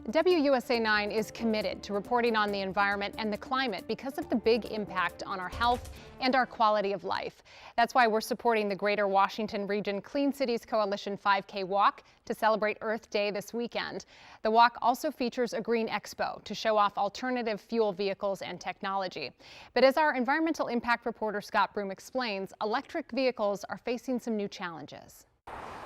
WUSA 9 is committed to reporting on the environment and the climate because of the big impact on our health and our quality of life. That's why we're supporting the Greater Washington Region Clean Cities Coalition 5K Walk to celebrate Earth Day this weekend. The walk also features a green expo to show off alternative fuel vehicles and technology. But as our environmental impact reporter Scott Broom explains, electric vehicles are facing some new challenges.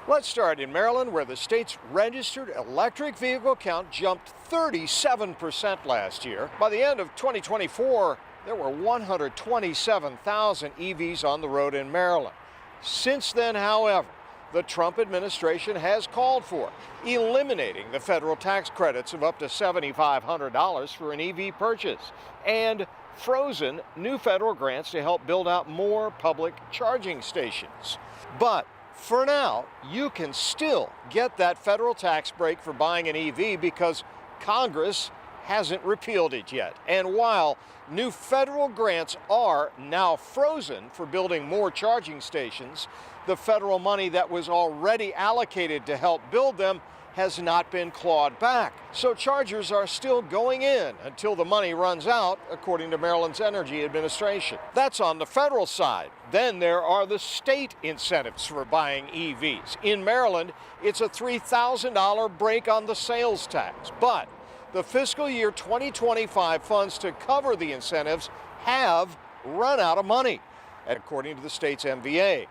Let's start in Maryland, where the state's registered electric vehicle count jumped 37% last year. By the end of 2024, there were 127,000 EVs on the road in Maryland. Since then, however, the Trump administration has called for eliminating the federal tax credits of up to $7,500 for an EV purchase and frozen new federal grants to help build out more public charging stations. But for now, you can still get that federal tax break for buying an EV because Congress hasn't repealed it yet. And while new federal grants are now frozen for building more charging stations, the federal money that was already allocated to help build them has not been clawed back. So chargers are still going in until the money runs out, according to Maryland's Energy Administration. That's on the federal side. Then there are the state incentives for buying EVs. In Maryland, it's a $3,000 break on the sales tax. But the fiscal year 2025 funds to cover the incentives have run out of money, according to the state's MVA.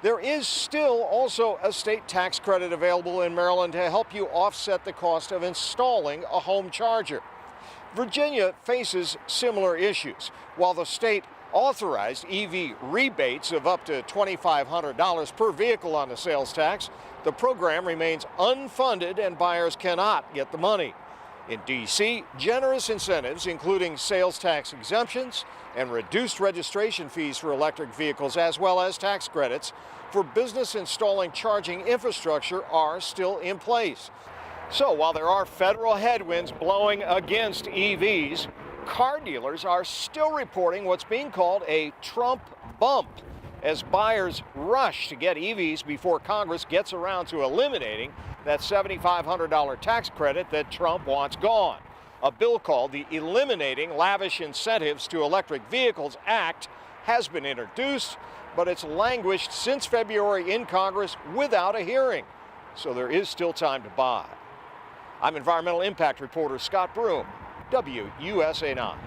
There is still also a state tax credit available in Maryland to help you offset the cost of installing a home charger. Virginia faces similar issues. While the state authorized EV rebates of up to $2,500 per vehicle on the sales tax, the program remains unfunded and buyers cannot get the money. In D.C., generous incentives, including sales tax exemptions and reduced registration fees for electric vehicles, as well as tax credits for business installing charging infrastructure, are still in place. So while there are federal headwinds blowing against EVs, car dealers are still reporting what's being called a Trump bump as buyers rush to get EVs before Congress gets around to eliminating that $7,500 tax credit that Trump wants gone. A bill called the Eliminating Lavish Incentives to Electric Vehicles Act has been introduced, but it's languished since February in Congress without a hearing. So there is still time to buy. I'm environmental impact reporter Scott Broom, WUSA 9.